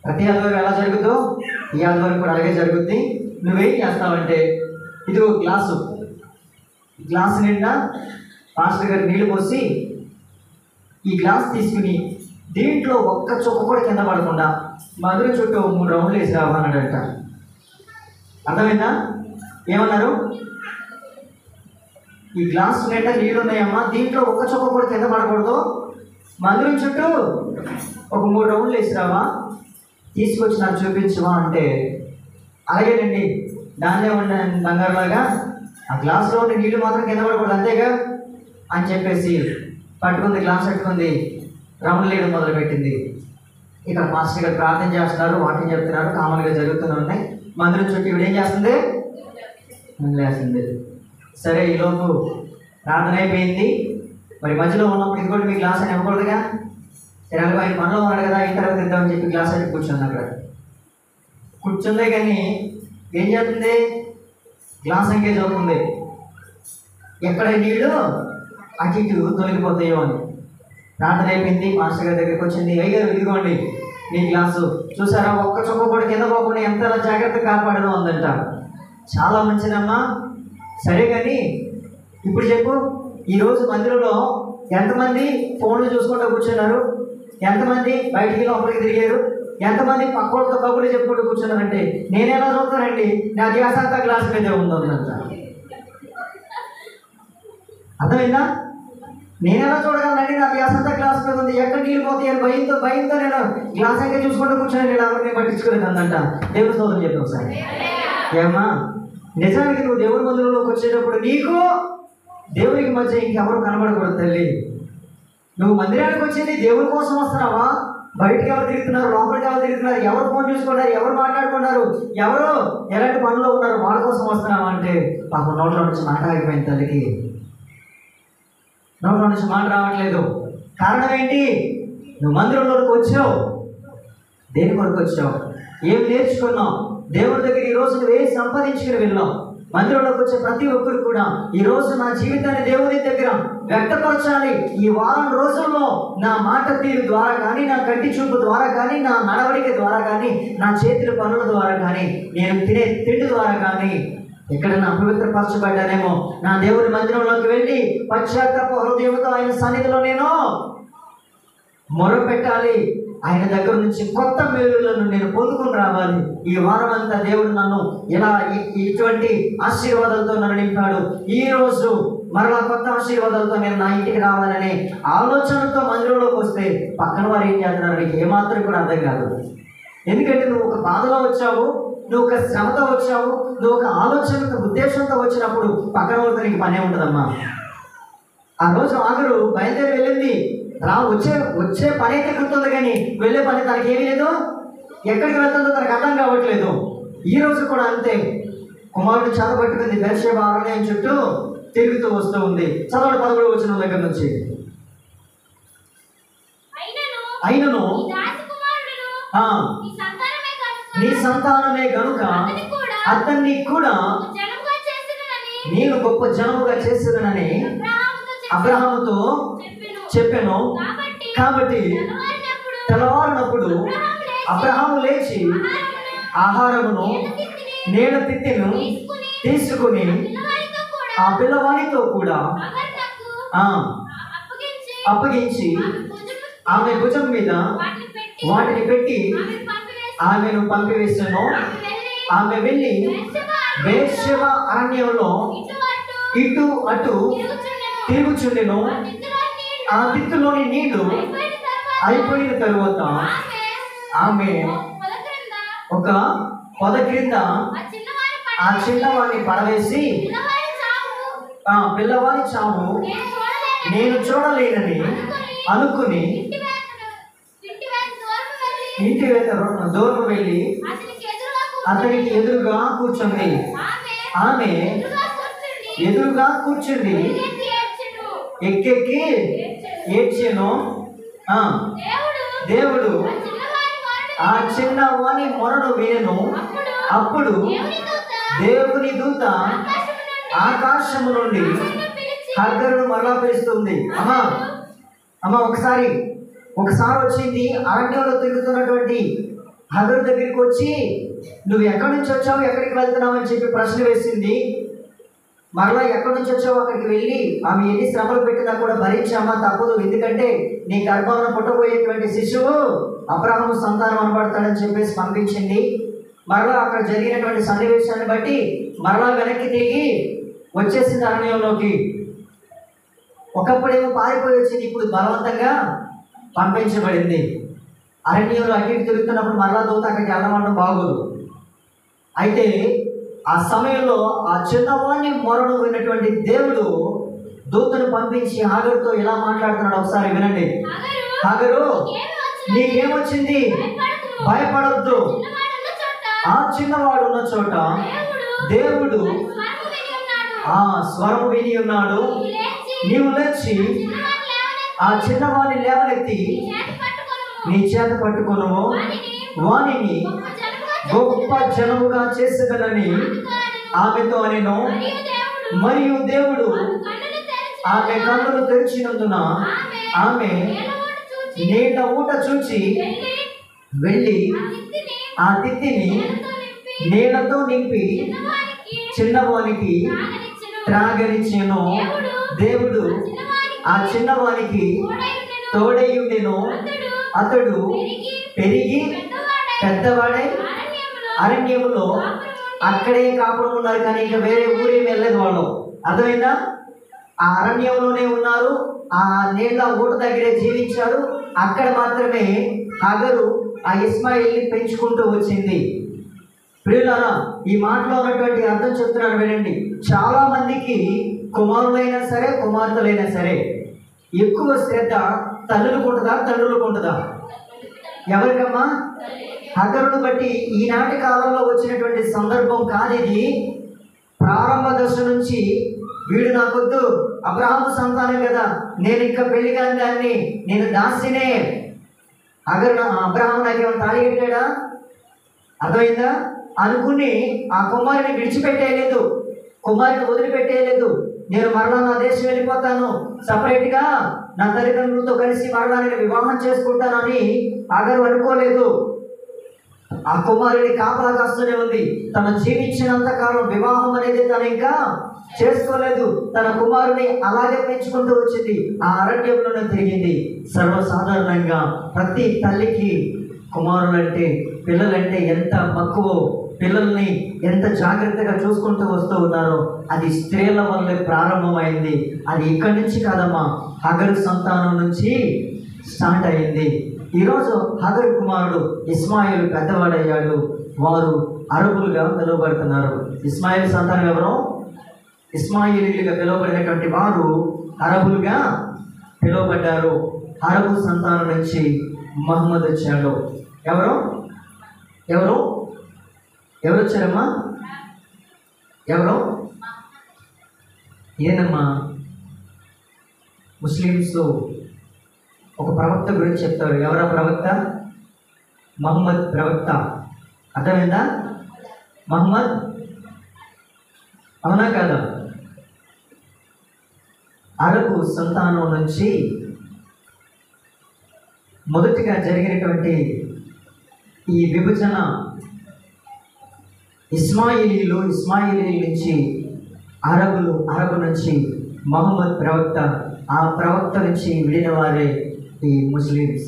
ప్రతి ఆదివారం ఎలా జరుగుతుందో ఈ ఆదివారం కూడా అలాగే జరుగుద్ది. నువ్వేం చేస్తావంటే ఇది గ్లాసు నిండా పాస్టర్ గారు నీళ్ళు పోసి ఈ గ్లాస్ తీసుకుని దీంట్లో ఒక్క చుక్క కూడా కింద పడకుండా మధుర చుట్టూ 3 రౌండ్లు వేసి రావాలన్నాడట. అర్థమైందా? ఏమన్నారు? ఈ గ్లాస్ నిండా నీళ్ళు ఉన్నాయమ్మా, దీంట్లో ఒక్క చుక్క కూడా కింద పడకూడదు, మందిరం చుట్టూ ఒక 3 రౌండ్లు వేసిరావా, తీసుకొచ్చి నాకు చూపించవా అంటే, అలాగేనండి దాన్నే ఉన్న బంగారులాగా ఆ గ్లాసులో ఉన్న నీళ్ళు మాత్రం కింద పడకూడదు అంతేగా అని చెప్పేసి పట్టుకుంది, గ్లాస్ పట్టుకుంది, రౌండ్లు వేయడం మొదలుపెట్టింది. ఇక్కడ మాస్టర్ గారు ప్రార్థన చేస్తున్నారు, వాకింగ్ చెప్తున్నారు, కామన్గా జరుగుతూనే ఉన్నాయి. మందిరం చుట్టూ ఇవిడ ఏం చేస్తుంది, వేస్తుంది. సరే ఈలోపు ప్రార్థన అయిపోయింది. మరి మధ్యలో ఉన్నప్పుడు ఇది కూడా మీ గ్లాస్ అని ఇవ్వకూడదుగా, ఎలాగో ఆయన పనిలో ఉన్నాడు కదా, ఈ తర్వాత ఇద్దామని చెప్పి గ్లాస్ అయితే కూర్చుంది. అక్కడ కూర్చుందే కానీ ఏం చేస్తుంది, గ్లాస్ ఎంగేజ్ అవుతుంది. ఎక్కడ నీళ్ళు అటు ఇటు తొలగిపోతాయో అని. ప్రార్థన అయిపోయింది, మాస్టర్ గారి దగ్గరికి వచ్చింది. అయ్యారు ఇదిగోండి నీ గ్లాసు, చూసారా ఒక్క చుక్క కూడా కింద పోకుండా ఎంత జాగ్రత్తగా కాపాడడం ఉందంట. చాలా మంచిదమ్మా. సరే కానీ ఇప్పుడు చెప్పు, ఈరోజు మందిరంలో ఎంతమంది ఫోన్లు చూసుకుంటూ కూర్చున్నారు, ఎంతమంది బయటికి లోపలికి తిరిగారు, ఎంతమంది పక్కతో కబుర్లు చెప్పుకుంటూ కూర్చున్నారంటే నేనేలా చూస్తానండి, నా గ్లాస్ అంతా గ్లాస్ మీదే ఉందంట. అర్థమైందా? నేనెలా చూడగలనండి, నా గ్లాస్ అంతా గ్లాస్ మీద ఉంది, ఎక్కడ నీళ్ళు పోతాయి అని భయంతో నేను గ్లాస్ అయితే చూసుకుంటూ కూర్చొని నేను ఎవరిని పట్టించుకోలేదు అందంట. దేవుని స్తోత్రం చెప్పి ఒకసారి. ఏమా నిజానికి నువ్వు దేవుని మందిరంలోకి వచ్చేటప్పుడు నీకు దేవునికి మధ్య ఇంకెవరు కనబడకూడదు తల్లి. నువ్వు మందిరానికి వచ్చింది దేవుని కోసం వస్తున్నావా, బయటకు ఎవరు తిరుగుతున్నారు, లోపలికి ఎవరు తిరుగుతున్నారు, ఎవరు ఫోన్ చూసుకున్నారు, ఎవరు మాట్లాడుకున్నారు, ఎవరు ఎలాంటి పనుల్లో ఉన్నారు, వాళ్ళ కోసం వస్తున్నావా అంటే పాపం నోట్లో నుంచి మాట ఆగిపోయింది తల్లికి. నోట్లో నుంచి మాట రావట్లేదు. కారణం ఏంటి? నువ్వు మందిరంలోకి వచ్చావు, దేని కొరకు వచ్చావు, ఏం నేర్చుకున్నావు, దేవుడి దగ్గర ఈరోజు నువ్వు ఏం సంపాదించుకుని వెళ్ళావు. మందిరంలోకి వచ్చే ప్రతి ఒక్కరు కూడా ఈరోజు నా జీవితాన్ని దేవుని దగ్గర వ్యక్తపరచాలి. ఈ వారం రోజుల్లో నా మాట తీరు ద్వారా కానీ, నా కంటి చూపు ద్వారా కానీ, నా నడవడిక ద్వారా కానీ, నా చేతుల పనుల ద్వారా కానీ, నేను తినే తిండి ద్వారా కానీ ఎక్కడైనా అపవిత్రపరచబడ్డానేమో, నా దేవుని మందిరంలోకి వెళ్ళి పశ్చాత్తాప హృదయంతో ఆయన సన్నిధిలో నేను మొరపెట్టాలి. ఆయన దగ్గర నుంచి కొత్త మేలులను నేను పొందుకుని రావాలి. ఈ వారం అంతా దేవుడు నన్ను ఇలా ఇటువంటి ఆశీర్వాదాలతో నన్ను నింపాడు, ఈ రోజు మరలా కొత్త ఆశీర్వాదాలతో నేను నా ఇంటికి రావాలనే ఆలోచనతో మందిరంలోకి వస్తే పక్కన వారు ఏం చేస్తున్నారు నీకు ఏమాత్రం కూడా అర్థం కాదు. ఎందుకంటే నువ్వు ఒక బాధలో వచ్చావు, నువ్వు ఒక శ్రమతో వచ్చావు, నువ్వు ఒక ఆలోచన ఉద్దేశంతో వచ్చినప్పుడు పక్కన వాళ్ళతో నీకు పనే ఉంటుందమ్మా. ఆ రోజు ఆగరు బయలుదేరి వెళ్ళింది, వచ్చే పని అయితే గుర్తుంది కానీ వెళ్ళే పని తనకి ఏమీ లేదు, ఎక్కడికి వెళ్తుందో తనకు అర్థం కావట్లేదు. ఈ రోజు కూడా అంతే. కుమారుడు చదవబట్టుకుంది, బెర్షెబా అరణ్యం చుట్టూ తిరుగుతూ వస్తూ ఉంది. చదవడు 13వ వచనం దగ్గర నుంచి. అయినను నీ సంతానమే గనుక అతన్ని కూడా నేను గొప్ప జనముగా చేసేదనని అబ్రహాముతో చెప్పాను. కాబట్టి తెల్లవారినప్పుడు అబ్రహాము లేచి ఆహారమును నీళ్ళ తిత్తెను తీసుకుని ఆ పిల్లవాడితో కూడా అప్పగించి ఆమె భుజం మీద వాటిని పెట్టి ఆమెను పంపివేసాను. ఆమె వెళ్ళి బేర్షెబా అరణ్యంలో ఇటు అటు తిరుగుచుండెను. ఆ తిత్తులోని నీళ్లు అయిపోయిన తరువాత ఆమె ఒక పొద క్రింద ఆ చిన్నవాడిని పడవేసి పిల్లవాడి చావు నేను చూడలేనని అనుకుని ఇంటి దూరం వెళ్ళి అతనికి ఎదురుగా కూర్చుంది. ఆమె ఎదురుగా కూర్చుంది, ఎక్కెక్కి ఏడ్చెను. దేవుడు ఆ చిన్నవాని మొరను వినెను. అప్పుడు దేవుని దూత ఆకాశము నుండి హగ్గరును మరలా పిలుస్తుంది. అమ్మ ఒకసారి వచ్చింది. అరణ్యంలో తిరుగుతున్నటువంటి హగ్గరు దగ్గరికి వచ్చి నువ్వు ఎక్కడి నుంచి వచ్చావు, ఎక్కడికి వెళ్తున్నావు అని చెప్పి ప్రశ్న వేసింది. మరలా ఎక్కడి నుంచి వచ్చావు అక్కడికి వెళ్ళి ఆమె ఎన్ని శ్రమలు పెట్టినా కూడా భరించామా, తప్పదు, ఎందుకంటే నీ గర్భంలో పుట్టబోయేటువంటి శిశువు అబ్రహాము సంతానం అనబడతాడని చెప్పేసి పంపించింది. మరలా అక్కడ జరిగినటువంటి సన్నివేశాన్ని బట్టి మరలా వెనక్కి తిరిగి వచ్చేసింది అరణ్యంలోకి. ఒకప్పుడేమో పారిపోయి వచ్చింది, ఇప్పుడు బలవంతంగా పంపించబడింది. అరణ్యంలో అటు ఇటు తిరుగుతున్నప్పుడు మరలా దూత అక్కడికి వెళ్ళడం బాగోదు. అయితే ఆ సమయంలో ఆ చిన్నవాడిని మొరను విన్నటువంటి దేవుడు దూతను పంపించి హాగరుతో ఇలా మాట్లాడుతున్నాడు. ఒకసారి వినండి. హాగరు, నీకేమొచ్చింది? భయపడొద్దు. ఆ చిన్నవాడు ఉన్న చోట దేవుడు ఆ స్వరము విని ఉన్నాడు. నీవు లేచి ఆ చిన్నవాడిని లేవనెత్తి నీ చేత పట్టుకొను, వానిని గొప్ప జనముగా చేసేదనని ఆమెతో అనెను. మరియు దేవుడు ఆమె కన్నులు తెరిచినందున ఆమె నీళ్ళ ఊట చూచి వెళ్ళి ఆ తిత్తిని నీళ్లతో నింపి చిన్నవానికి త్రాగనిచ్చెను. దేవుడు ఆ చిన్నవానికి తోడయ్యుండెను. అతడు పెరిగి పెద్దవాడై అరణ్యములో అక్కడే కాపురం ఉన్నారు, కానీ ఇంకా వేరే ఊరేమి వెళ్ళలేదు వాళ్ళు. అర్థమైందా? ఆ అరణ్యంలోనే ఉన్నారు, ఆ నీళ్ళ ఊట దగ్గరే జీవించారు. అక్కడ మాత్రమే హాగరు ఆ ఇస్మాయిల్ని పెంచుకుంటూ వచ్చింది. ప్రియులారా, ఈ మాటలో ఉన్నటువంటి అర్థం చెప్తున్నాను వినండి. చాలా మందికి కుమారులైనా సరే కుమార్తెలైనా సరే ఎక్కువ శ్రద్ధ తల్లులకు ఉంటుందా తండ్రులకు ఉంటుందా? ఎవరికమ్మా? హాగరును బట్టి ఈనాటి కాలంలో వచ్చినటువంటి సందర్భం కాదు ఇది. ప్రారంభ దశ నుంచి వీడు నాకొద్దు, అబ్రహాము సంతానం కదా, నేను ఇంకా పెళ్లి కాని దాన్ని, నేను దాసినే. అబ్రహాము నాకేమైనా తాళి కట్టాడా? అర్థమైందా? అనుకుని ఆ కుమారుని విడిచిపెట్టేయలేదు, కుమారుని వదిలిపెట్టేయలేదు. నేను మరలా నా దేశం వెళ్ళిపోతాను, సపరేట్గా నా తల్లిదండ్రులతో కలిసి మరలా నేను వివాహం చేసుకుంటానని హాగరు అనుకోలేదు. ఆ కుమారుని కాపలా కాస్తూనే ఉంది. తను జీవించినంత కాలం వివాహం అనేది తను ఇంకా చేసుకోలేదు. తన కుమారుని అలాగే పెంచుకుంటూ వచ్చింది. ఆ అరణ్యంలోనే తిరిగింది. సర్వసాధారణంగా ప్రతి తల్లికి కుమారులంటే, పిల్లలంటే ఎంత మక్కువ, పిల్లల్ని ఎంత జాగ్రత్తగా చూసుకుంటూ వస్తూ ఉన్నారో అది స్త్రీల వల్లే ప్రారంభమైంది. అది ఇక్కడి నుంచి కాదమ్మా, హాగరు సంతానం నుంచి స్టార్ట్ అయింది. ఈరోజు హాగరు కుమారుడు ఇస్మాయిల్ పెద్దవాడయ్యాడు. వారు అరబులుగా పిలువబడుతున్నారు. ఇస్మాయిల్ సంతానం ఎవరో? ఇస్మాయిలీలుగా పిలువబడినటువంటి వారు అరబులుగా పిలువబడ్డారు. అరబు సంతానం నుంచి మహమ్మద్ వచ్చాడు. ఎవరు ఎవరు ఎవరు వచ్చారమ్మా? ఎవరు? ఏనమ్మా? ముస్లిమ్స్ ఒక ప్రవక్త గురించి చెప్తారు. ఎవరా ప్రవక్త? మహమ్మద్ ప్రవక్త. అర్థమైందా? మహమ్మద్, అవునా కాదా? అరబు సంతానం నుంచి మొదటిగా జరిగినటువంటి ఈ విభజన ఇస్మాయిలీలు నుంచి అరబు నుంచి మహమ్మద్ ప్రవక్త, ఆ ప్రవక్త నుంచి విడిన వారే ఈ ముస్లిమ్స్.